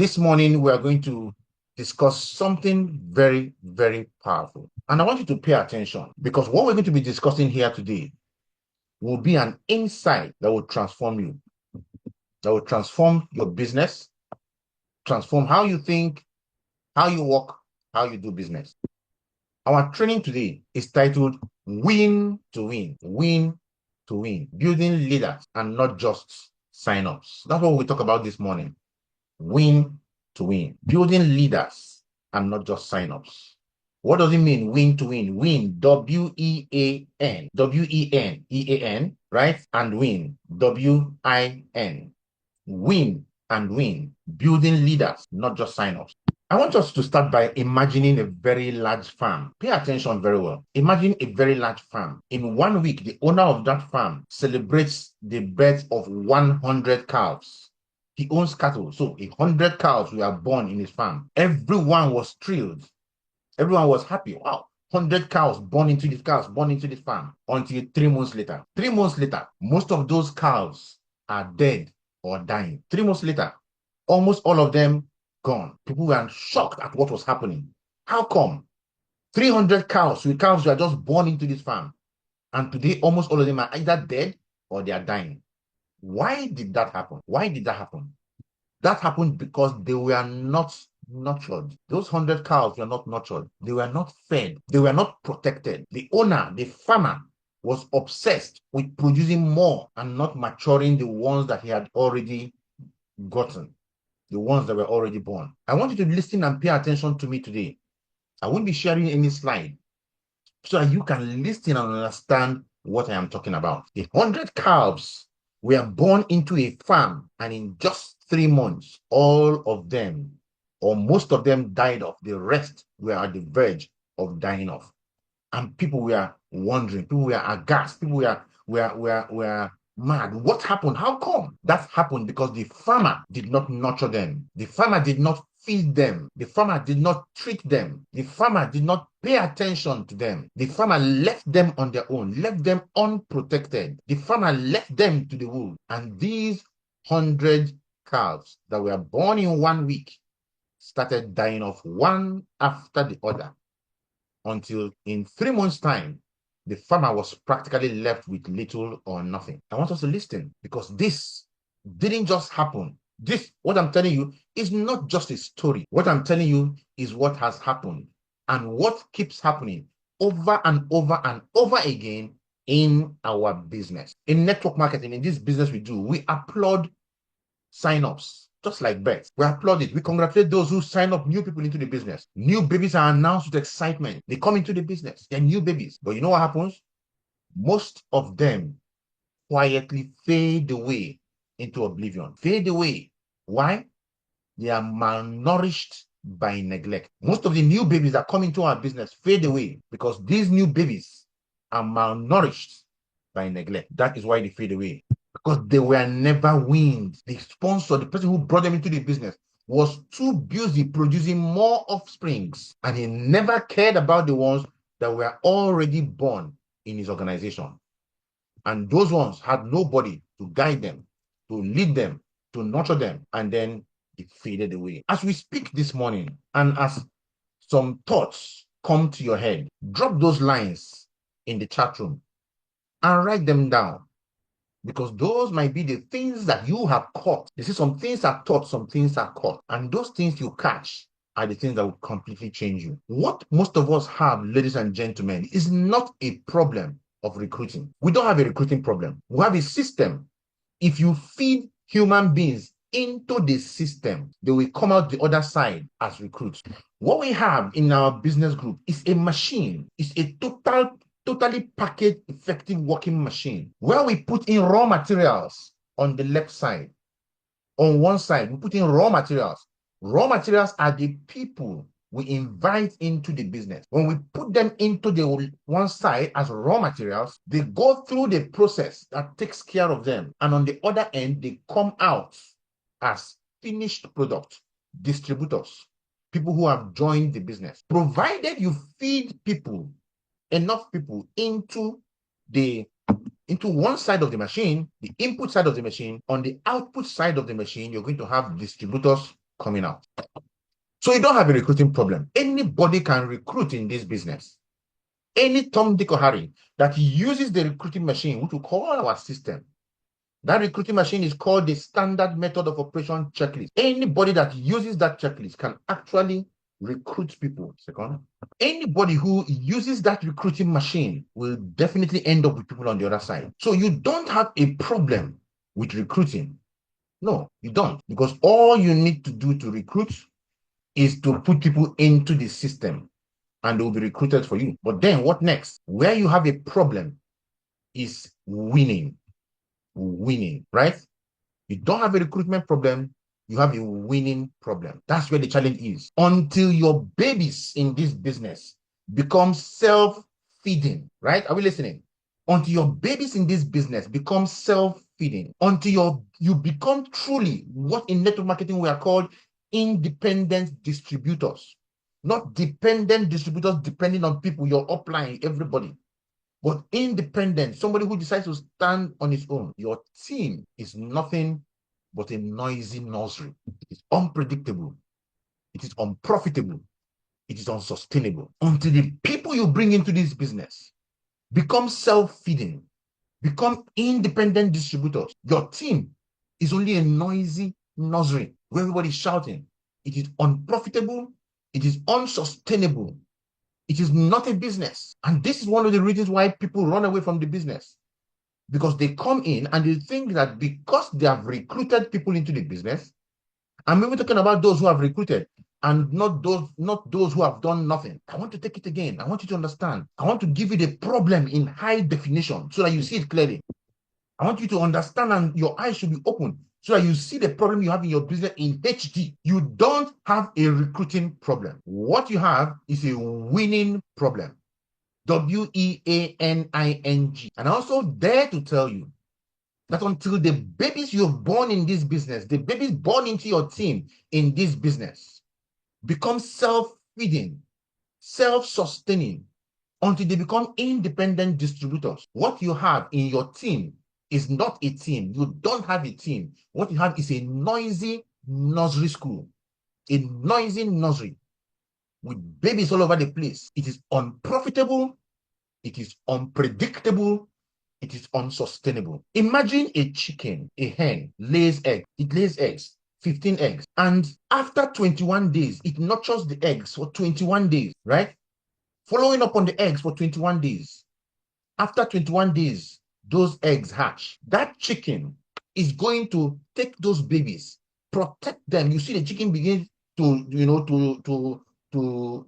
This morning, we are going to discuss something very, very powerful. And I want you to pay attention because what we're going to be discussing here today will be an insight that will transform you, that will transform your business, transform how you think, how you work, how you do business. Our training today is titled Win to Win, Win to Win, building leaders and not just sign-ups. That's what we talk about this morning. Win to win, building leaders and not just sign-ups. What does it mean, win to win? Win, W-E-A-N, W-E-N, right? And win, W-I-N. Win and win, building leaders, not just sign-ups. I want us to start by imagining a very large farm. Pay attention very well. Imagine a very large farm. In 1 week, the owner of that farm celebrates the birth of 100 cows. He owns cattle, so 100 cows were born in his farm. Everyone was thrilled. Everyone was happy. Wow, 100 cows born into this farm. Until 3 months later. 3 months later, most of those cows are dead or dying. 3 months later, almost all of them gone. People were shocked at what was happening. How come? 300 cows were just born into this farm. And today, almost all of them are either dead or they are dying. Why did that happen? Why did that happen? That happened because they were not nurtured. Those 100 cows were not nurtured. They were not fed. They were not protected. The owner, the farmer, was obsessed with producing more and not maturing the ones that he had already gotten, the ones that were already born. I want you to listen and pay attention to me today. I won't be sharing any slide so that you can listen and understand what I am talking about. The 100 calves were born into a farm, and in just 3 months, all of them, or most of them, died off. The rest were at the verge of dying off. And people were wondering, people were aghast, people were mad. What happened? How come? That happened because the farmer did not nurture them. The farmer did not feed them. The farmer did not treat them. The farmer did not pay attention to them. The farmer left them on their own, left them unprotected. The farmer left them to the wolves. And these 100 calves that were born in 1 week started dying off one after the other, until in 3 months' time, the farmer was practically left with little or nothing. I want us to listen, because this didn't just happen. This, what I'm telling you, is not just a story. What I'm telling you is what has happened and what keeps happening over and over and over again in our business. In network marketing, in this business we do, we applaud sign-ups. Just like births, we applaud it. We congratulate those who sign up new people into the business. New babies are announced with excitement. They come into the business. They're new babies. But you know what happens? Most of them quietly fade away into oblivion. Fade away. Why? They are malnourished by neglect. Most of the new babies that come into our business fade away because these new babies are malnourished by neglect. That is why they fade away. Because they were never weaned. The sponsor, the person who brought them into the business, was too busy producing more offsprings, and he never cared about the ones that were already born in his organization. And those ones had nobody to guide them, to lead them, to nurture them, and then it faded away. As we speak this morning, and as some thoughts come to your head, drop those lines in the chat room and write them down, because those might be the things that you have caught. You see, some things are taught, some things are caught, and those things you catch are the things that will completely change you. What most of us have, ladies and gentlemen, is not a problem of recruiting. We don't have a recruiting problem. We have a system. If you feed human beings into the system, they will come out the other side as recruits. What we have in our business group is a machine. It's a totally packaged, effective working machine, where we put in raw materials on the left side. On one side, we put in raw materials. Raw materials are the people we invite into the business. When we put them into the one side as raw materials, they go through the process that takes care of them. And on the other end, they come out as finished product, distributors, people who have joined the business. Provided you feed people, enough people into one side of the machine, the input side of the machine, on the output side of the machine, you're going to have distributors coming out. So you don't have a recruiting problem. Anybody can recruit in this business. Any Tom, Dick, or Harry that uses the recruiting machine, which we call our system, that recruiting machine is called the standard method of operation checklist. Anybody that uses that checklist can actually recruit people. Second, anybody who uses that recruiting machine will definitely end up with people on the other side. So you don't have a problem with recruiting. No, you don't. Because all you need to do to recruit is to put people into the system and they will be recruited for you. But then what next? Where you have a problem is winning. Winning, right? You don't have a recruitment problem, you have a winning problem. That's where the challenge is. Until your babies in this business become self-feeding, right? Are we listening? Until your babies in this business become self-feeding, until you become truly what in network marketing we are called independent distributors, not dependent distributors depending on people, your upline, everybody. But independent, somebody who decides to stand on his own. Your team is nothing but a noisy nursery. It is unpredictable. It is unprofitable. It is unsustainable. Until the people you bring into this business become self-feeding, become independent distributors, your team is only a noisy nursery where everybody's shouting. It is unprofitable. It is unsustainable. It is not a business. And this is one of the reasons why people run away from the business. Because they come in and they think that because they have recruited people into the business, I'm even talking about those who have recruited and not those who have done nothing. I want to take it again. I want you to understand. I want to give you the problem in high definition so that you see it clearly. I want you to understand and your eyes should be open so that you see the problem you have in your business in HD. You don't have a recruiting problem. What you have is a winning problem. WEANING. And I also dare to tell you that until the babies you've born in this business, the babies born into your team in this business, become self-feeding, self-sustaining, until they become independent distributors, what you have in your team is not a team. You don't have a team. What you have is a noisy nursery school, a noisy nursery with babies all over the place. It is unprofitable. It is unpredictable. It is unsustainable. Imagine a chicken, a hen, lays eggs. It lays eggs, 15 eggs. And after 21 days, it nurtures the eggs for 21 days, right? Following up on the eggs for 21 days. After 21 days, those eggs hatch. That chicken is going to take those babies, protect them. You see the chicken begin to, to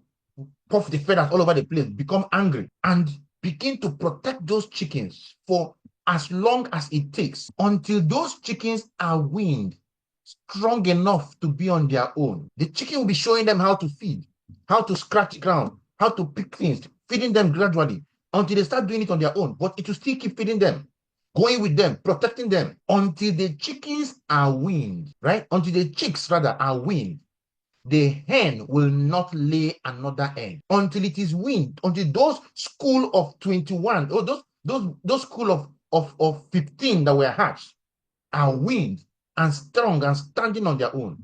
puff the feathers all over the place, become angry, and begin to protect those chickens for as long as it takes until those chickens are weaned strong enough to be on their own. The chicken will be showing them how to feed, how to scratch the ground, how to pick things, feeding them gradually until they start doing it on their own. But it will still keep feeding them, going with them, protecting them until the chickens are weaned, right? Until the chicks rather are weaned. The hen will not lay another egg until it is weaned, until those school of 21, or those school of 15 that were hatched are weaned and strong and standing on their own.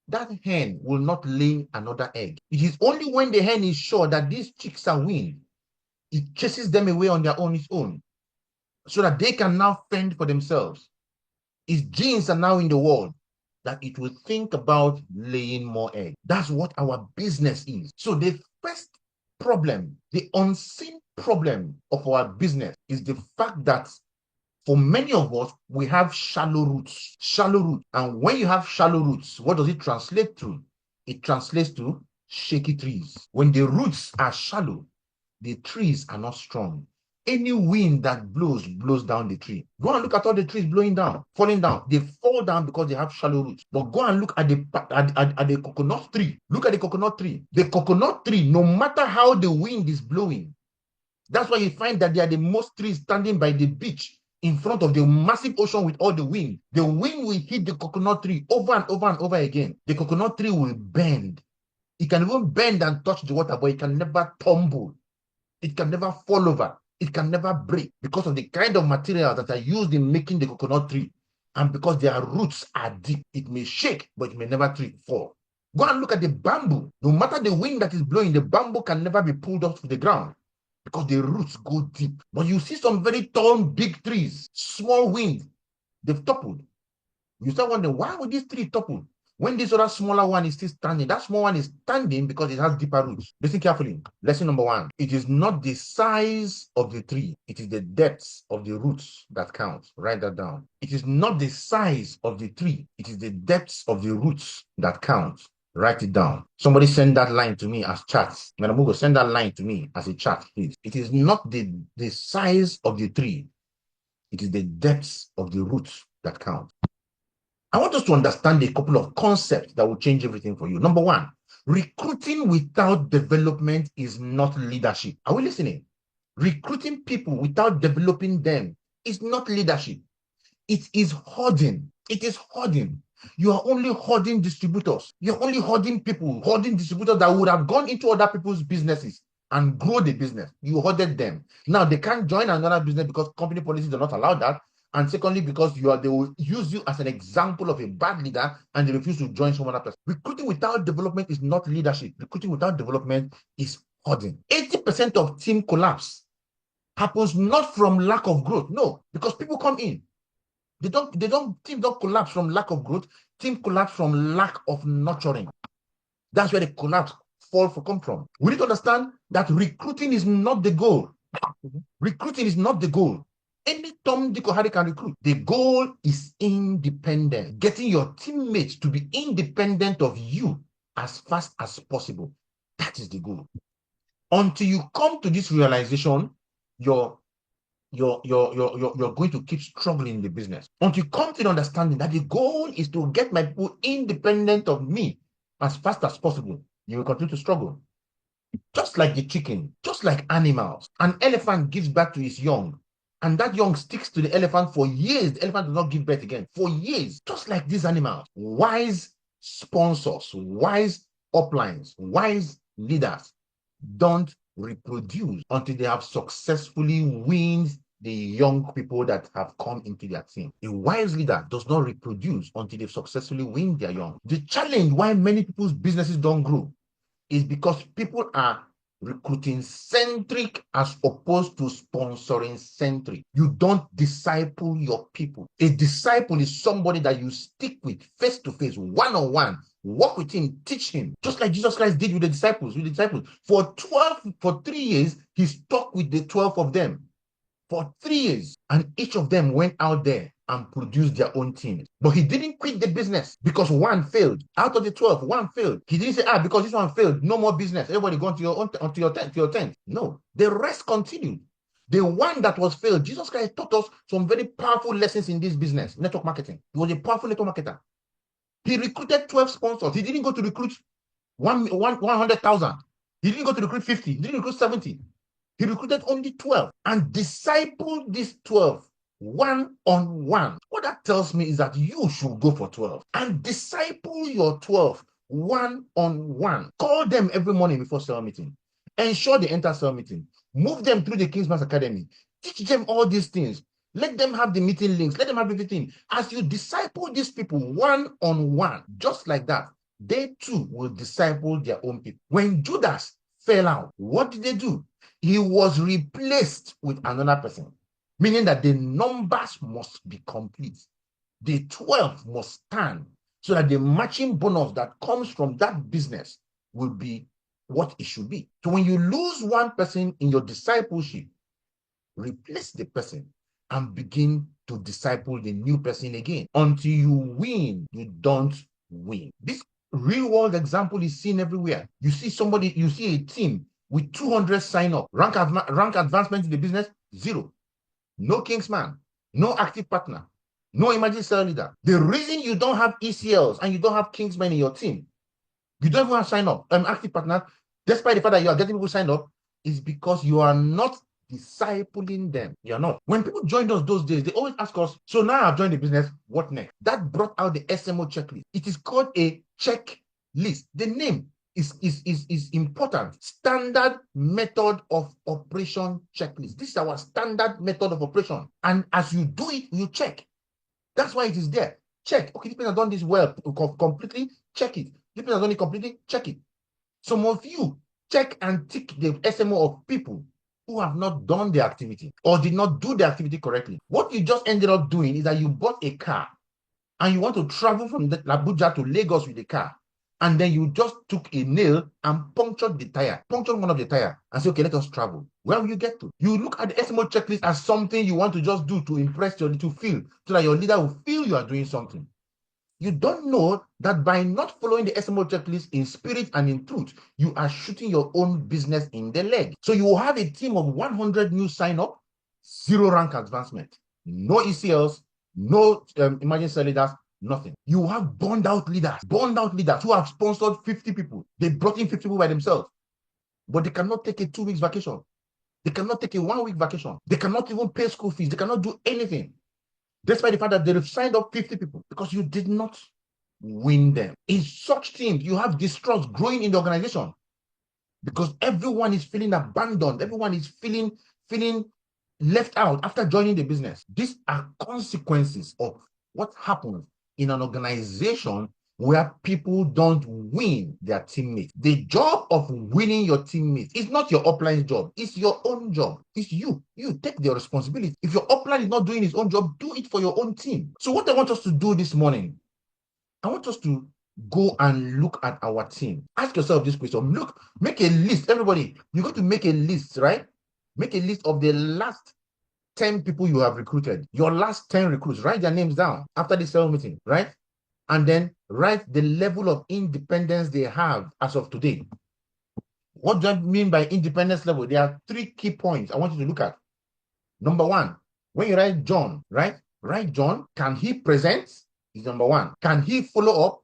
That hen will not lay another egg. It is only when the hen is sure that these chicks are weaned, it chases them away on their own, its own, so that they can now fend for themselves. Its genes are now in the world that it will think about laying more eggs. That's what our business is. So the first problem, the unseen problem of our business is the fact that for many of us, we have shallow roots. Shallow roots. And when you have shallow roots, what does it translate to? It translates to shaky trees. When the roots are shallow, the trees are not strong. Any wind that blows down the tree. Go and look at all the trees blowing down, falling down. They fall down because they have shallow roots. But go and look at the coconut tree. Look at the coconut tree. The coconut tree, no matter how the wind is blowing, that's why you find that they are the most trees standing by the beach in front of the massive ocean with all the wind. The wind will hit the coconut tree over and over and over again. The coconut tree will bend. It can even bend and touch the water, but it can never tumble. It can never fall over. It can never break because of the kind of materials that are used in making the coconut tree. And because their roots are deep, it may shake, but it may never fall. Go and look at the bamboo. No matter the wind that is blowing, the bamboo can never be pulled off the ground because the roots go deep. But you see some very tall, big trees, small wind, they've toppled. You start wondering, why would this tree topple? When this other smaller one is still standing, that small one is standing because it has deeper roots. Listen carefully. Lesson number one. It is not the size of the tree. It is the depth of the roots that counts. Write that down. It is not the size of the tree. It is the depth of the roots that counts. Write it down. Somebody send that line to me as chat. Manamugo, send that line to me as a chat, please. It is not the size of the tree. It is the depth of the roots that count. I want us to understand a couple of concepts that will change everything for you. Number one, recruiting without development is not leadership. Are we listening? Recruiting people without developing them is not leadership. It is hoarding. It is hoarding. You are only hoarding distributors. You're only hoarding people, hoarding distributors that would have gone into other people's businesses and grow the business. You hoarded them. Now they can't join another business because company policies do not allow that. And secondly, because they will use you as an example of a bad leader and they refuse to join some other person. Recruiting without development is not leadership. Recruiting without development is hoarding. 80% of team collapse happens not from lack of growth. No, because people come in. Team don't collapse from lack of growth. Team collapse from lack of nurturing. That's where the collapse come from. We need to understand that recruiting is not the goal. Recruiting is not the goal. Any Tom, Dick, or Harry can recruit. The goal is independence. Getting your teammates to be independent of you as fast as possible. That is the goal. Until you come to this realization, you're going to keep struggling in the business. Until you come to the understanding that the goal is to get my people independent of me as fast as possible, you will continue to struggle. Just like the chicken, just like animals, an elephant gives birth to its young, and that young sticks to the elephant for years. The elephant does not give birth again for years. Just like these animals, wise sponsors, wise uplines, wise leaders don't reproduce until they have successfully weaned the young people that have come into their team. A wise leader does not reproduce until they've successfully weaned their young. The challenge why many people's businesses don't grow is because people are recruiting centric as opposed to sponsoring centric. You don't disciple your people. A disciple is somebody that you stick with face to face, one-on-one, work with him, teach him, just like Jesus Christ did with the disciples. For 3 years, he stuck with the 12 of them for 3 years, and each of them went out there and produced their own teams. But he didn't quit the business because one failed. Out of the 12, one failed. He didn't say, because this one failed, no more business. Everybody go to your tent. No, the rest continued. The one that was failed, Jesus Christ taught us some very powerful lessons in this business, network marketing. He was a powerful network marketer. He recruited 12 sponsors. He didn't go to recruit 100,000. He didn't go to recruit 50. He didn't recruit 70. He recruited only 12 and discipled these 12 one-on-one. What that tells me is that you should go for 12 and disciple your 12 one-on-one. Call them every morning before cell meeting. Ensure they enter cell meeting. Move them through the Kingsman's Academy. Teach them all these things. Let them have the meeting links. Let them have everything. As you disciple these people one-on-one, just like that, they too will disciple their own people. When Judas fell out, what did they do? He was replaced with another person, meaning that the numbers must be complete. The 12 must stand so that the matching bonus that comes from that business will be what it should be. So when you lose one person in your discipleship, replace the person and begin to disciple the new person again. Until you win, you don't win. This real world example is seen everywhere. You see a team with 200 sign up, rank advancement in the business, 0. No Kingsman, no active partner, no emerging cell leader. The reason you don't have ECLs and you don't have Kingsmen in your team, you don't even have sign up, active partner, despite the fact that you are getting people signed up, is because you are not discipling them. You're not. When people joined us those days, they always ask us, so now I've joined the business, what next? That brought out the SMO checklist. It is called a checklist. The name is important. Standard method of operation checklist. This is our standard method of operation. And as you do it, you check. That's why it is there. Check. Okay, this person has done this well completely. Check it. This person has done it completely. Check it. Some of you check and tick the SMO of people who have not done the activity or did not do the activity correctly. What you just ended up doing is that you bought a car and you want to travel from Abuja to Lagos with the car. And then you just took a nail and punctured the tire, punctured one of the tire, and say, okay, let us travel. Where will you get to? You look at the SMO checklist as something you want to just do to impress your, to feel, so that your leader will feel you are doing something. You don't know that by not following the SMO checklist in spirit and in truth, you are shooting your own business in the leg. So you will have a team of 100 new sign up, 0 rank advancement, no ECLs, no emergency leaders, nothing. You have burned out leaders who have sponsored 50 people. They brought in 50 people by themselves, but they cannot take a 2 weeks vacation. They cannot take a 1 week vacation. They cannot even pay school fees. They cannot do anything, despite the fact that they've signed up 50 people, because you did not win them. In such teams, you have distrust growing in the organization because everyone is feeling abandoned. Everyone is feeling left out after joining the business. These are consequences of what happens in an organization where people don't win their teammates. The job of winning your teammates is not your upline's job. It's your own job. It's you. You take the responsibility. If your upline is not doing his own job, do it for your own team. So what I want us to do this morning, I want us to go and look at our team. Ask yourself this question. Look, make a list. Everybody, you're going to make a list, right? Make a list of the last 10 people you have recruited. Your last 10 recruits. Write their names down after this sales meeting, right? And then write the level of independence they have as of today. What do I mean by independence level? There are 3 key points I want you to look at. Number 1, when you write John, right? Write John. Can he present? Is number 1. Can he follow up?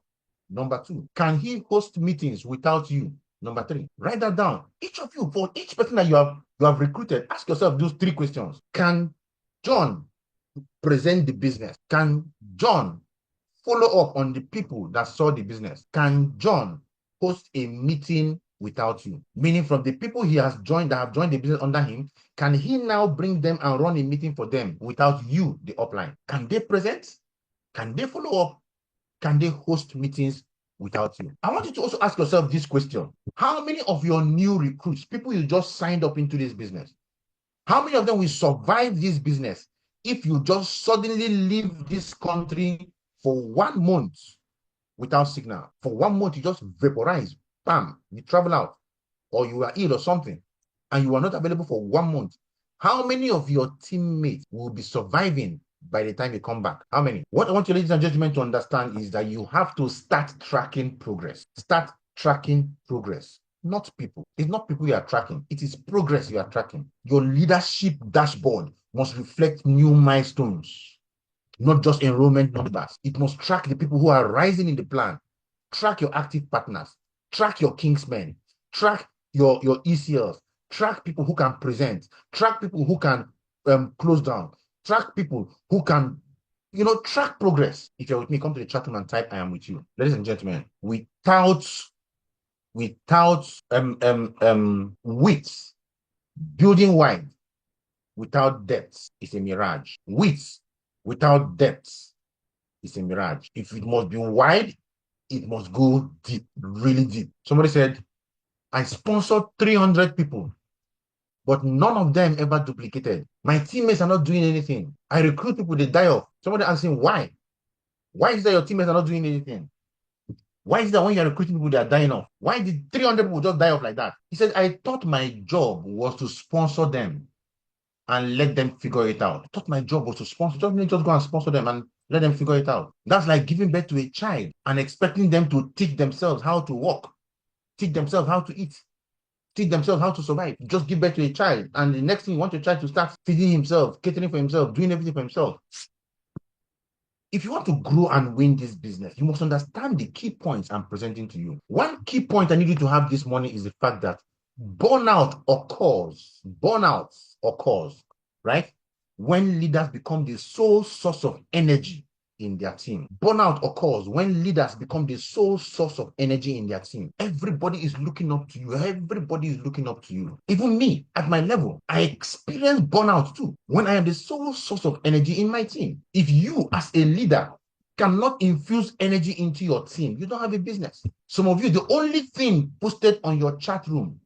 Number 2. Can he host meetings without you? Number 3. Write that down. Each of you, for each person that you have recruited, ask yourself those 3 questions. Can John present the business? Can John follow up on the people that saw the business? Can John host a meeting without you? Meaning, from the people he has joined, that have joined the business under him, can he now bring them and run a meeting for them without you, the upline? Can they present? Can they follow up? Can they host meetings without you? I want you to also ask yourself this question. How many of your new recruits, people you just signed up into this business, how many of them will survive this business if you just suddenly leave this country for 1 month without signal? For 1 month, you just vaporize, bam, you travel out, or you are ill or something, and you are not available for 1 month. How many of your teammates will be surviving by the time you come back? How many? What I want you, ladies and gentlemen, to understand is that you have to start tracking progress. Start tracking progress. Not people. It's not people you are tracking. It is progress you are tracking. Your leadership dashboard must reflect new milestones, not just enrollment numbers. It must track the people who are rising in the plan. Track your active partners. Track your kingsmen. Track your ECLs. Track people who can present. Track people who can close down. Track people who can, track progress. If you're with me, come to the chat room and type, I am with you. Ladies and gentlemen, without width, building wide without depth is a mirage. Width without depth is a mirage. If it must be wide, it must go deep, really deep. Somebody said, I sponsored 300 people, but none of them ever duplicated. My teammates are not doing anything. I recruit people, they die off. Somebody asking, why? Why is that your teammates are not doing anything? Why is that when you're recruiting people, they are dying off? Why did 300 people just die off like that? He said, I thought my job was to sponsor them and let them figure it out. I thought my job was to sponsor. Just go and sponsor them and let them figure it out. That's like giving birth to a child and expecting them to teach themselves how to walk, teach themselves how to eat, teach themselves how to survive. Just give birth to a child, and the next thing you want your child to start feeding himself, catering for himself, doing everything for himself. If you want to grow and win this business, you must understand the key points I'm presenting to you. One key point I need you to have this morning is the fact that burnout occurs, right? When leaders become the sole source of energy in their team. Burnout occurs when leaders become the sole source of energy in their team. Everybody is looking up to you. Everybody is looking up to you. Even me, at my level, I experience burnout too when I am the sole source of energy in my team. If you, as a leader, cannot infuse energy into your team, you don't have a business. Some of you, the only thing posted on your chat room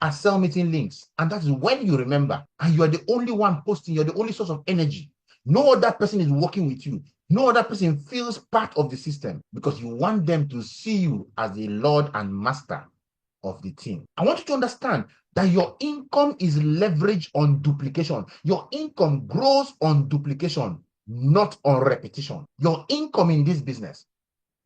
are sell meeting links. And that is when you remember, and you are the only one posting, you're the only source of energy. No other person is working with you. No other person feels part of the system because you want them to see you as the Lord and Master of the team. I want you to understand that your income is leveraged on duplication. Your income grows on duplication, not on repetition. Your income in this business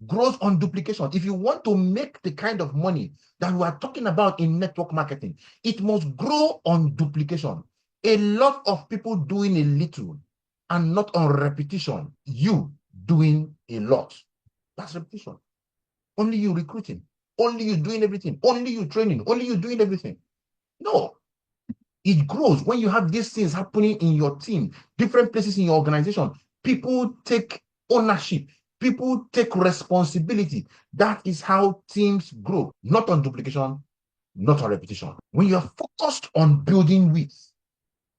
grows on duplication. If you want to make the kind of money that we are talking about in network marketing, it must grow on duplication. A lot of people doing a little and not on repetition. You doing a lot. That's repetition. Only you recruiting. Only you doing everything. Only you training. Only you doing everything. No. It grows when you have these things happening in your team, different places in your organization. People take ownership. People take responsibility. That is how teams grow, not on duplication, not on repetition. When you are focused on building with,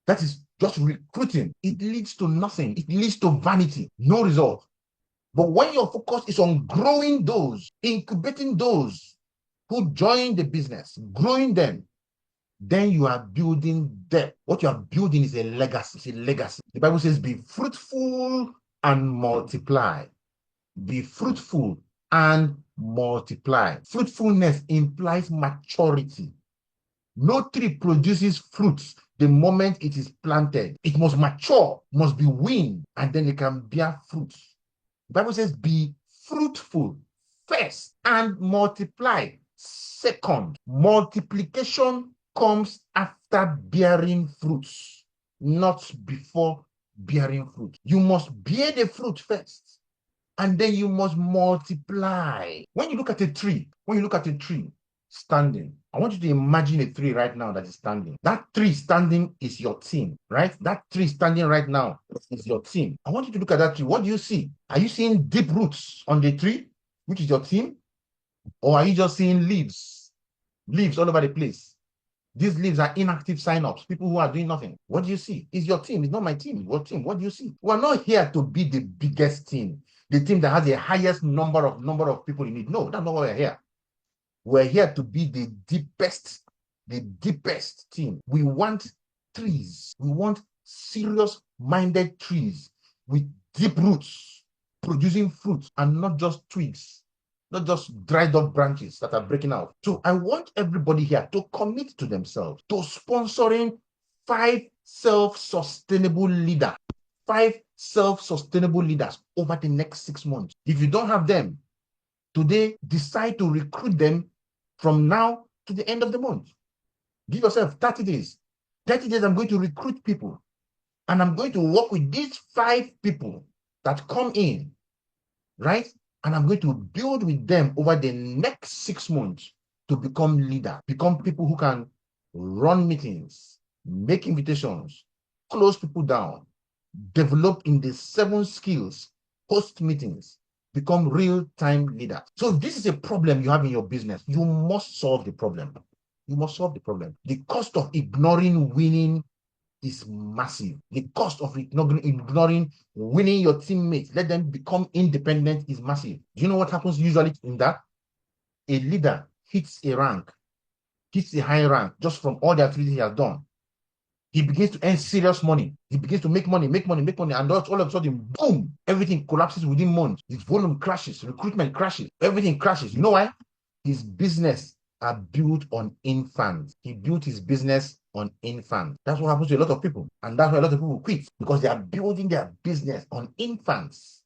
that is just recruiting, it leads to nothing. It leads to vanity, no result. But when your focus is on growing those, incubating those who join the business, growing them, then you are building depth. What you are building is a legacy. It's a legacy. The Bible says, be fruitful and multiply. Be fruitful and multiply. Fruitfulness implies maturity. No tree produces fruits the moment it is planted. It must mature, must be weaned, and then it can bear fruits. The Bible says, be fruitful first and multiply second. Multiplication comes after bearing fruits, not before bearing fruit. You must bear the fruit first, and then you must multiply. When you look at a tree, standing, I want you to imagine a tree right now that is standing. That tree standing is your team, right? That tree standing right now is your team. I want you to look at that tree. What do you see? Are you seeing deep roots on the tree, which is your team? Or are you just seeing leaves? Leaves all over the place. These leaves are inactive signups, people who are doing nothing. What do you see? It's your team. It's not my team. It's your team. What do you see? We're not here to be the biggest team, the team that has the highest number of people you need. No, that's not why we're here. We're here to be the deepest team. We want trees. We want serious-minded trees with deep roots, producing fruits and not just twigs, not just dried up branches that are breaking out. So I want everybody here to commit to themselves, to sponsoring 5 self-sustainable leaders, 5 self-sustainable leaders over the next 6 months. If you don't have them today, decide to recruit them from now to the end of the month. Give yourself 30 days. 30 days, I'm going to recruit people. And I'm going to work with these 5 people that come in, right? And I'm going to build with them over the next 6 months to become leader, become people who can run meetings, make invitations, close people down, develop in the 7 skills, host meetings, become real-time leaders. So if this is a problem you have in your business, you must solve the problem. You must solve the problem. The cost of ignoring winning is massive. The cost of ignoring winning your teammates, let them become independent, is massive. Do you know what happens usually in that? A leader hits a rank, hits a high rank just from all the activities he has done. He begins to earn serious money. He begins to make money, and all of a sudden, boom, everything collapses within months. His volume crashes, recruitment crashes, everything crashes. You know why? His business are built on infants. He built his business on infants. That's what happens to a lot of people. And that's why a lot of people quit, because they are building their business on infants,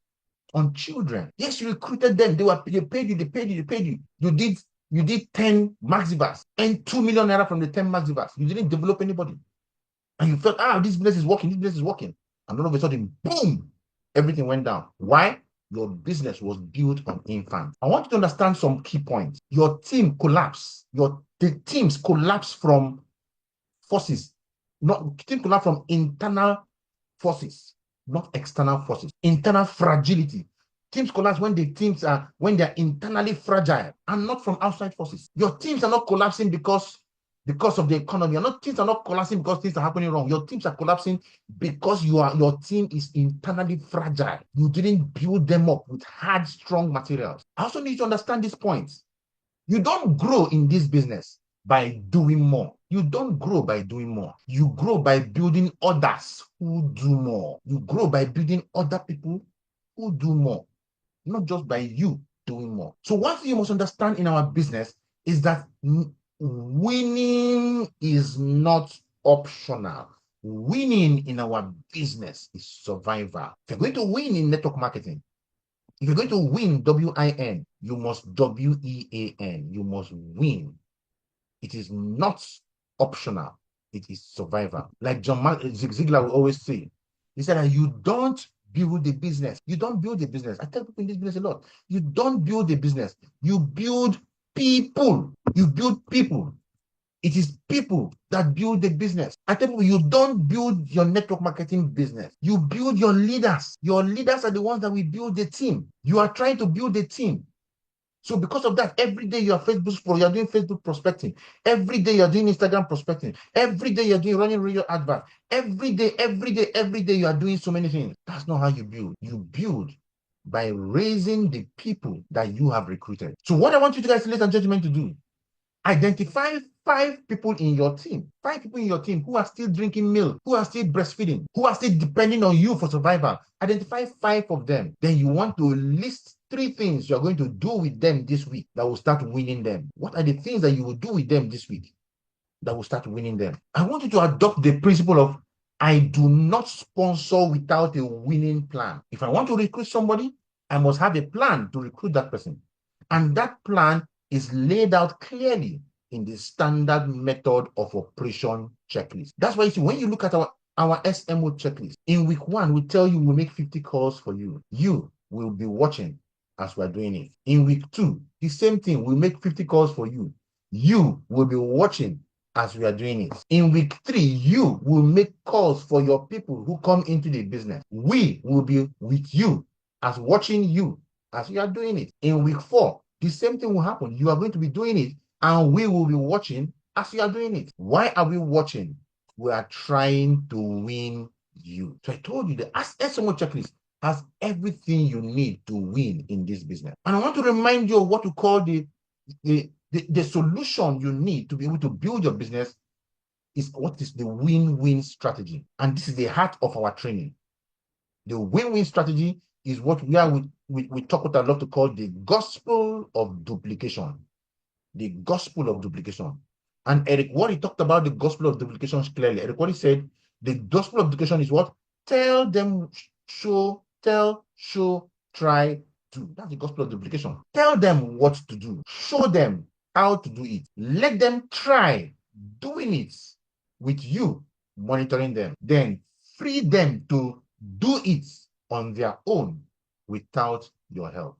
on children. Yes, you recruited them. They paid you. You did 10 maxivas and 2 million naira from the 10 maxivas. You didn't develop anybody. And you felt, this business is working. And all of a sudden, boom, everything went down. Why? Your business was built on infants. I want you to understand some key points. Your team collapse. The teams collapse from forces. Not team collapse from internal forces. not external forces. Internal fragility. Teams collapse when they're internally fragile and not from outside forces. Your teams are not collapsing because of the economy. Teams are not collapsing because things are happening wrong. Your teams are collapsing because your team is internally fragile. You didn't build them up with hard, strong materials. I also need to understand these points. You don't grow in this business by doing more. You don't grow by doing more. You grow by building others who do more. You grow by building other people who do more, not just by you doing more. So one thing you must understand in our business is that winning is not optional. Winning in our business is survival. If you're going to win in network marketing, if you're going to win WIN, you must WEAN. You must win. It is not optional. It is survival. Like Zig Ziglar will always say, he said that you don't build a business. You don't build a business. I tell people in this business a lot. You don't build a business. You build people. You build people. It is people that build the business. I tell people, you don't build your network marketing business. You build your leaders. Your leaders are the ones that will build the team. You are trying to build a team. So because of that, every day you're doing Facebook prospecting. Every day you're doing Instagram prospecting. Every day you're doing running radio advert. Every day you are doing so many things. That's not how you build. You build by raising the people that you have recruited. So what I want you guys, ladies and gentlemen, to do, identify 5 people in your team, 5 people in your team who are still drinking milk, who are still breastfeeding, who are still depending on you for survival. Identify 5 of them. Then you want to list 3 things you're going to do with them this week that will start winning them. What are the things that you will do with them this week that will start winning them? I want you to adopt the principle of I do not sponsor without a winning plan. If I want to recruit somebody, I must have a plan to recruit that person. And that plan is laid out clearly in the standard method of operation checklist. That's why you see, when you look at our SMO checklist, in week 1, we tell you we'll make 50 calls for you. You will be watching as we're doing it. In week 2, the same thing, we'll make 50 calls for you. You will be watching as we are doing it. In week 3, you will make calls for your people who come into the business. We will be with you as watching you as you are doing it. In week 4, the same thing will happen. You are going to be doing it and we will be watching as you are doing it. Why are we watching? We are trying to win you. So I told you the SMO checklist has everything you need to win in this business. And I want to remind you of what we call the solution you need to be able to build your business is what is the win-win strategy. And this is the heart of our training. The win-win strategy is what we talk what I love to call the gospel of duplication. The gospel of duplication. And Eric Worre talked about the gospel of duplication clearly. Eric Worre said the gospel of duplication is what? Tell them, show, tell, show, try, do. That's the gospel of duplication. Tell them what to do. Show them how to do it. Let them try doing it with you monitoring them. Then free them to do it on their own without your help.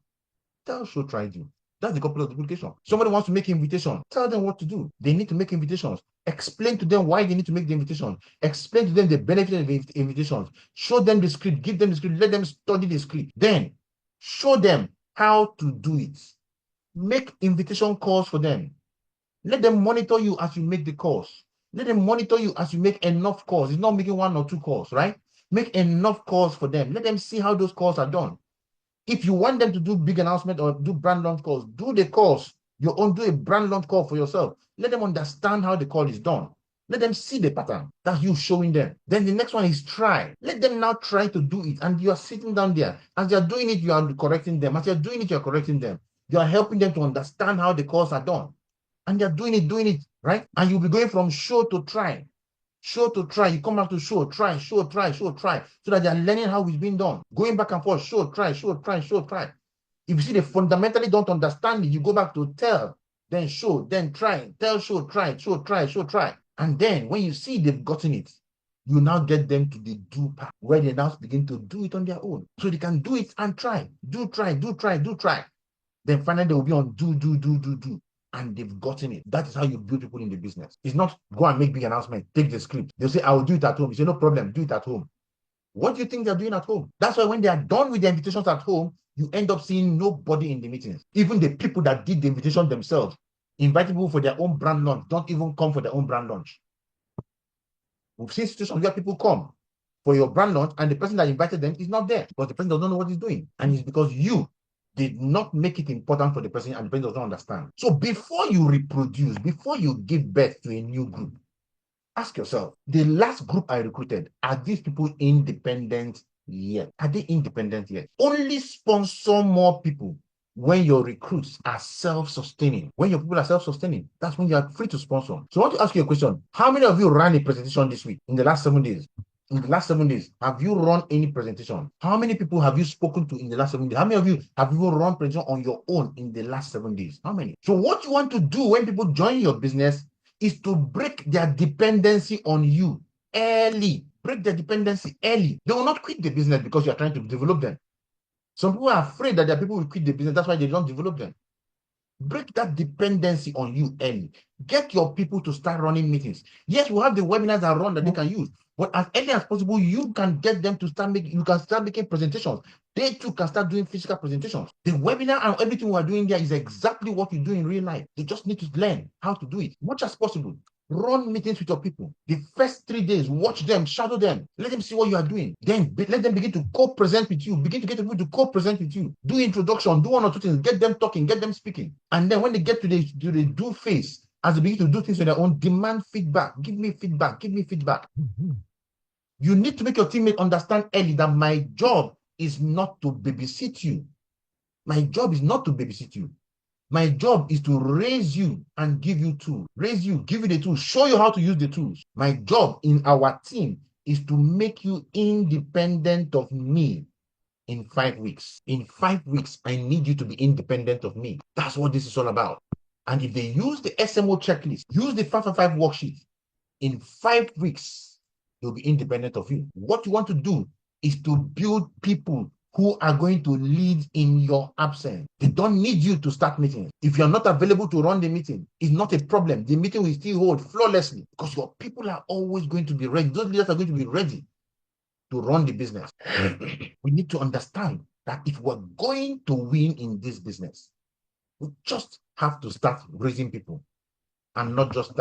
Tell, show, try, do. That's the gospel of duplication. Somebody wants to make an invitation. Tell them what to do. They need to make invitations. Explain to them why they need to make the invitation. Explain to them the benefit of the invitations. Show them the script. Give them the script. Let them study the script. Then show them how to do it. Make invitation calls for them. Let them monitor you as you make the calls. Let them monitor you as you make enough calls. It's not making 1 or 2 calls, right? Make enough calls for them. Let them see how those calls are done. If you want them to do big announcement or do brand launch calls, do the calls. Your own, do a brand launch call for yourself. Let them understand how the call is done. Let them see the pattern. That's you showing them. Then the next one is try. Let them now try to do it. And you are sitting down there. As you're doing it, you are correcting them. As you're doing it, you're correcting them. You are helping them to understand how the calls are done. And they're doing it, right? And you'll be going from show to try. Show to try. You come back to show, try, show, try, show, try. So that they're learning how it's been done. Going back and forth, show, try, show, try, show, try. If you see they fundamentally don't understand it, you go back to tell, then show, then try, tell, show, try, show, try, show, try. And then when you see they've gotten it, you now get them to the do part where they now begin to do it on their own. So they can do it and try. Do, try, do, try, do, try. Then finally they will be on do, do, do, do, do. And they've gotten it. That is how you build people in the business. It's not go and make big announcement, take the script. They'll say, I will do it at home. You say, no problem, do it at home. What do you think they're doing at home? That's why when they are done with the invitations at home, you end up seeing nobody in the meetings. Even the people that did the invitation themselves, inviting people for their own brand launch, don't even come for their own brand launch. We've seen situations where people come for your brand launch and the person that invited them is not there because the person doesn't know what he's doing. And it's because you did not make it important for the person and the person doesn't understand. So before you reproduce, before you give birth to a new group, ask yourself, the last group I recruited, are these people independent yet? Are they independent yet? Only sponsor more people when your recruits are self-sustaining. When your people are self-sustaining, that's when you are free to sponsor. So I want to ask you a question. How many of you ran a presentation this week in the last 7 days? In the last 7 days, have you run any presentation? How many people have you spoken to in the last 7 days? How many of you have you run presentation on your own in the last 7 days? How many? So what you want to do when people join your business is to break their dependency on you early. Break their dependency early. They will not quit the business because you are trying to develop them. Some people are afraid that their people will quit the business. That's why they don't develop them. Break that dependency on you early. Get your people to start running meetings. Yes, we have the webinars that run that they can use, but as early as possible, you can get them to start making. You can start making presentations. They too can start doing physical presentations. The webinar and everything we are doing there is exactly what you do in real life. They just need to learn how to do it much as possible. Run meetings with your people. The first 3 days, watch them, shadow them, let them see what you are doing. Then let them begin to co-present with you. Begin to get people to co-present with you. Do introduction, do one or two things, get them talking, get them speaking. And then when they get to the do phase, as they begin to do things on their own, demand feedback. Give me feedback. Give me feedback. You need to make your teammate understand early that my job is not to babysit you. My job is not to babysit you. My job is to raise you and give you tools. Raise you, give you the tools, show you how to use the tools. My job in our team is to make you independent of me in 5 weeks. In 5 weeks, I need you to be independent of me. That's what this is all about. And if they use the SMO checklist, use the 555 worksheet, in 5 weeks, they'll be independent of you. What you want to do is to build people who are going to lead in your absence. They don't need you to start meetings. If you're not available to run the meeting, it's not a problem. The meeting will still hold flawlessly because your people are always going to be ready. Those leaders are going to be ready to run the business. We need to understand that if we're going to win in this business, we just have to start raising people and not just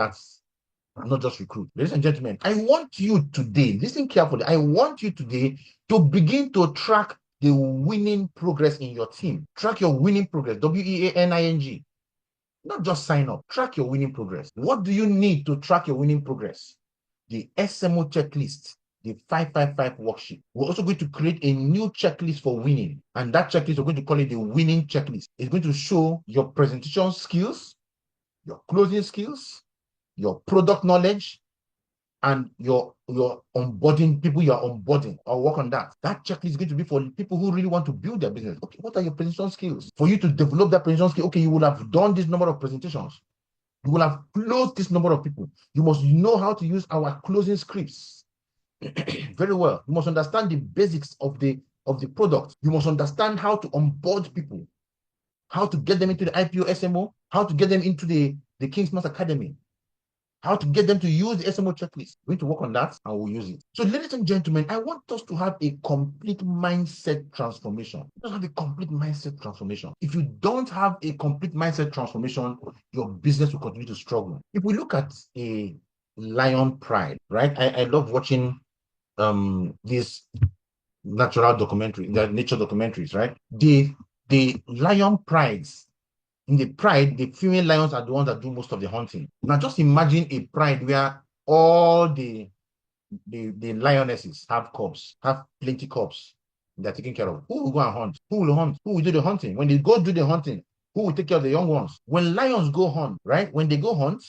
recruit. Ladies and gentlemen, I want you today, listen carefully, I want you today to begin to track the winning progress in your team. Track your winning progress, WEANING. Not just sign up, track your winning progress. What do you need to track your winning progress? The SMO checklist, the 555 worksheet. We're also going to create a new checklist for winning. And that checklist, we're going to call it the winning checklist. It's going to show your presentation skills, your closing skills, your product knowledge, and your onboarding, people you are onboarding. I'll work on that. That checklist is going to be for people who really want to build their business. Okay, what are your presentation skills? For you to develop that presentation skill, okay, you will have done this number of presentations. You will have closed this number of people. You must know how to use our closing scripts very well. You must understand the basics of the product. You must understand how to onboard people, how to get them into the IPO SMO, how to get them into the Kingsman's Academy, how to get them to use the SMO checklist. We're going to work on that and we'll use it. So, ladies and gentlemen, I want us to have a complete mindset transformation. Just have a complete mindset transformation. If you don't have a complete mindset transformation, your business will continue to struggle. If we look at a lion pride, right? I love watching these natural documentary, the nature documentaries, right? The lion prides. In the pride, the female lions are the ones that do most of the hunting. Now, just imagine a pride where all the lionesses have cubs, have plenty cubs they're taking care of. Who will go and hunt? Who will hunt? Who will do the hunting? When they go do the hunting, who will take care of the young ones? When lions go hunt, right? When they go hunt,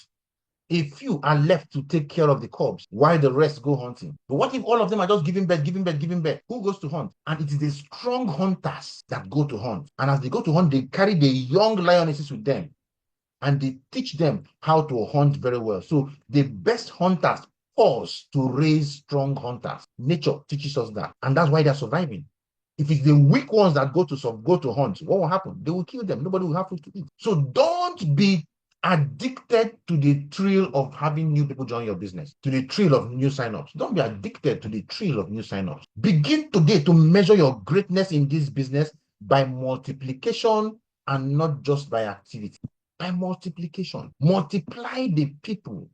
a few are left to take care of the cubs while the rest go hunting. But what if all of them are just giving birth, giving birth, giving birth? Who goes to hunt? And it is the strong hunters that go to hunt. And as they go to hunt, they carry the young lionesses with them and they teach them how to hunt very well. So the best hunters pause to raise strong hunters. Nature teaches us that. And that's why they're surviving. If it's the weak ones that go to hunt, what will happen? They will kill them. Nobody will have food to eat. So don't be addicted to the thrill of having new people join your business, to the thrill of new signups. Don't be addicted to the thrill of new signups. Begin today to measure your greatness in this business by multiplication and not just by activity. By multiplication. Multiply the people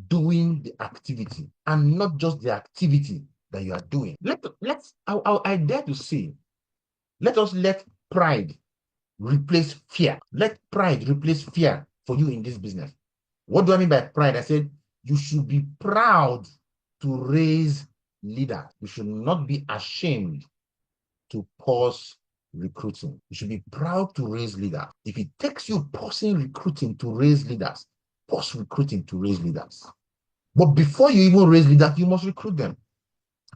doing the activity and not just the activity that you are doing. I dare to say, let us let pride replace fear. Let pride replace fear for you in this business. What do I mean by pride? I said you should be proud to raise leaders. You should not be ashamed to pause recruiting. You should be proud to raise leaders. If it takes you pausing recruiting to raise leaders, pause recruiting to raise leaders. But before you even raise leaders, you must recruit them.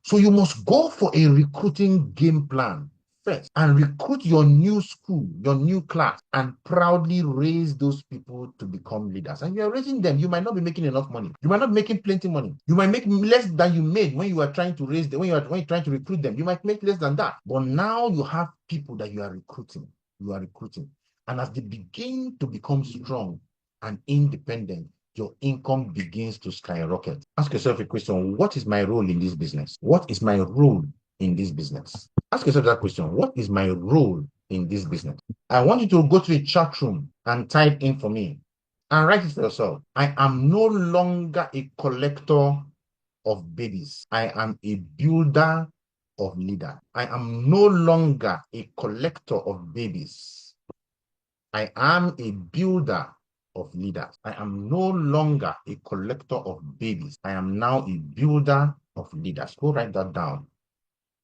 So you must go for a recruiting game plan first and recruit your new school, your new class, and proudly raise those people to become leaders. And you're raising them. You might not be making enough money. You might not be making plenty money. You might make less than you made when you were trying to raise them, when you're trying to recruit them. You might make less than that. But now you have people that you are recruiting. You are recruiting. And as they begin to become strong and independent, your income begins to skyrocket. Ask yourself a question: what is my role in this business? What is my role in this business? Ask yourself that question: what is my role in this business? I want you to go to the chat room and type in for me and write it for yourself. I am no longer a collector of babies. I am a builder of leaders. I am no longer a collector of babies. I am a builder of leaders. I am no longer a collector of babies. I am now a builder of leaders. Go write that down.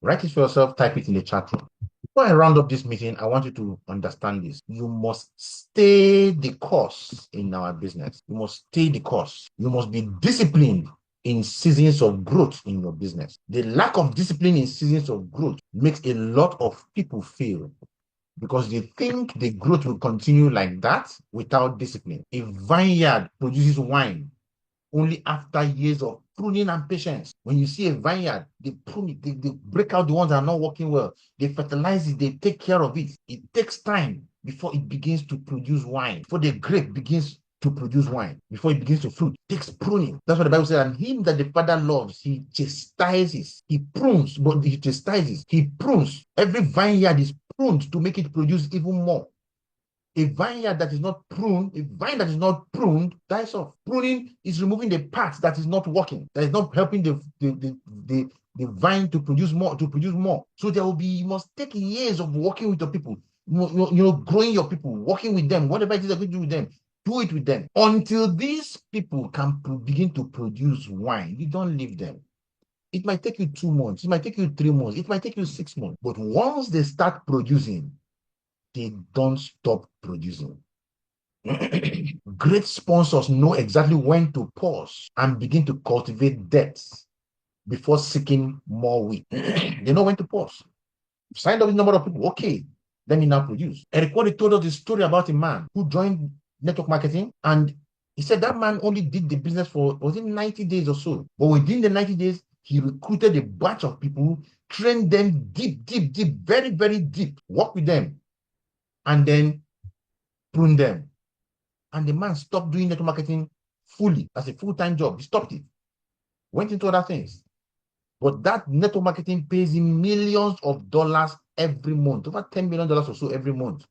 Write it for yourself, type it in the chat room. Before I round up this meeting, I want you to understand this. You must stay the course in our business. You must stay the course. You must be disciplined in seasons of growth in your business. The lack of discipline in seasons of growth makes a lot of people fail, because they think the growth will continue like that without discipline. A vineyard produces wine only after years of pruning and patience. When you see a vineyard, they prune it, they break out the ones that are not working well, they fertilize it, they take care of it. It takes time before it begins to produce wine, before the grape begins to produce wine, before it begins to fruit. It takes pruning. That's what the Bible says. And him that the Father loves, he chastises, he prunes, but he chastises, he prunes. Every vineyard is pruned to make it produce even more. A vineyard that is not pruned, a vine that is not pruned dies off. Pruning is removing the part that is not working, that is not helping the vine to produce more, So there will be, you must take years of working with your people, growing your people, working with them, whatever it is that you do with them, do it with them until these people can begin to produce wine. You don't leave them. It might take you 2 months, it might take you 3 months, it might take you 6 months. But once they start producing, they don't stop producing. Great sponsors know exactly when to pause and begin to cultivate debts before seeking more wheat. They know when to pause. Signed up with a number of people. Okay, let me now produce. Eric Wade told us the story about a man who joined network marketing, and he said that man only did the business for, was it 90 days or so? But within the 90 days, he recruited a batch of people, trained them deep, very, very deep, worked with them, and then prune them. And the man stopped doing network marketing fully as a full-time job. He stopped it, went into other things. But that network marketing pays him millions of dollars every month, over $10 million or so every month.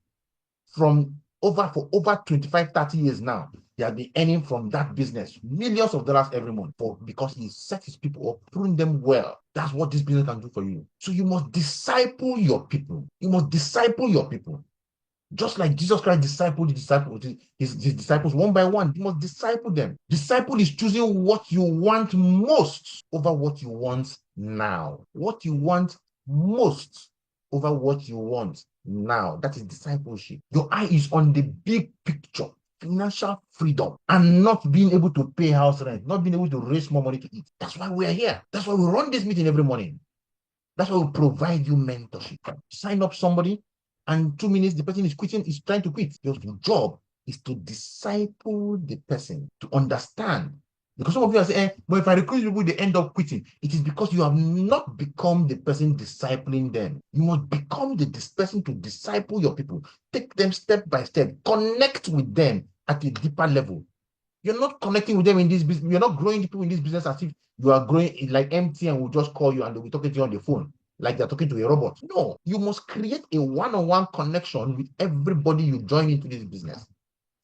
For over 25, 30 years now, he has been earning from that business millions of dollars every month because he set his people up, prune them well. That's what this business can do for you. So you must disciple your people. You must disciple your people. Just like Jesus Christ discipled his disciples one by one, you must disciple them. Disciple is choosing what you want most over what you want now. What you want most over what you want now. That is discipleship. Your eye is on the big picture. Financial freedom and not being able to pay house rent, not being able to raise more money to eat. That's why we are here. That's why we run this meeting every morning. That's why we provide you mentorship. Sign up somebody, and 2 minutes, the person is quitting, is trying to quit. Your job is to disciple the person, to understand. Because some of you are saying, but if I recruit people, they end up quitting. It is because you have not become the person discipling them. You must become the person to disciple your people. Take them step by step. Connect with them. at a deeper level. You're not connecting with them in this business. You're not growing people in this business as if you are growing like MTN will just call you and they'll be talking to you on the phone like they're talking to a robot. No, you must create a one-on-one connection with everybody you join into this business.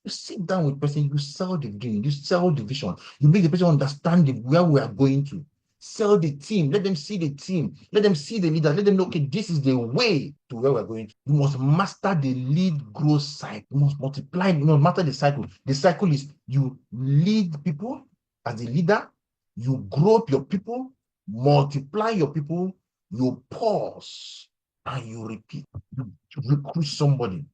You sit down with the person, you sell the dream, you sell the vision, you make the person understand where we are going to. Sell the team, let them see the team, let them see the leader, let them know, okay, this is the way to where we're going to. You must master the lead growth cycle. You must multiply, you must master the cycle. The cycle is you lead people as a leader, you grow up your people, multiply your people, you pause, and you repeat. You recruit somebody,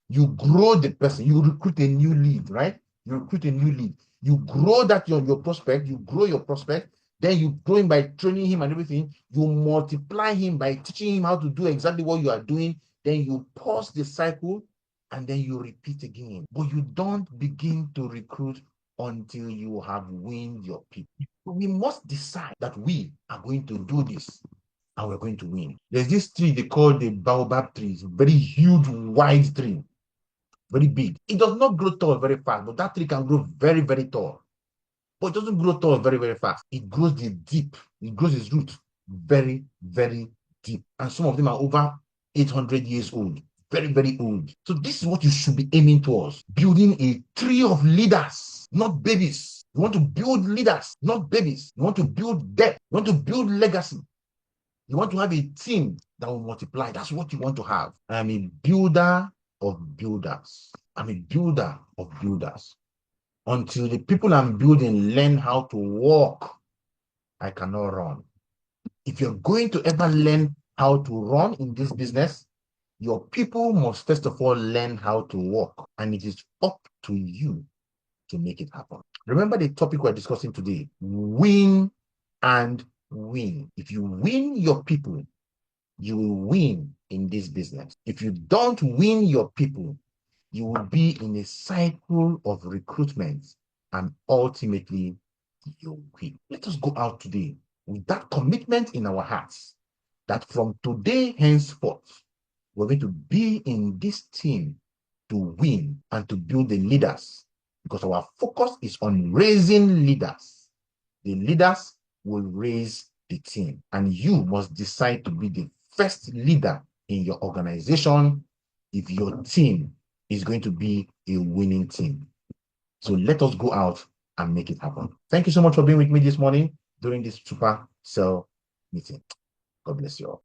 you grow the person, you recruit a new lead, right? You recruit a new lead, you grow that your prospect, you grow your prospect, then you grow him by training him and everything, you multiply him by teaching him how to do exactly what you are doing, then you pause the cycle and then you repeat again. But you don't begin to recruit until you have won your people. We must decide that we are going to do this and we're going to win. There's this tree they call the baobab tree. It's a very huge, wide tree, very big. It does not grow tall very fast, but that tree can grow very, very tall. But it doesn't grow tall very, very fast. It grows deep. It grows its root very, very deep. And some of them are over 800 years old. Very, very old. So this is what you should be aiming towards. Building a tree of leaders, not babies. You want to build leaders, not babies. You want to build depth. You want to build legacy. You want to have a team that will multiply. That's what you want to have. I'm a builder of builders. I'm a builder of builders. Until the people I'm building learn how to walk, I cannot run. If you're going to ever learn how to run in this business, your people must first of all learn how to walk. And it is up to you to make it happen. Remember the topic we're discussing today: win and win. If you win your people, you will win in this business. If you don't win your people, you will be in a cycle of recruitment and ultimately you win. Let us go out today with that commitment in our hearts that from today henceforth, we're going to be in this team to win and to build the leaders, because our focus is on raising leaders. The leaders will raise the team, and you must decide to be the first leader in your organization if your team is going to be a winning team. So let us go out and make it happen. Thank you so much for being with me this morning during this super cell meeting. God bless you all.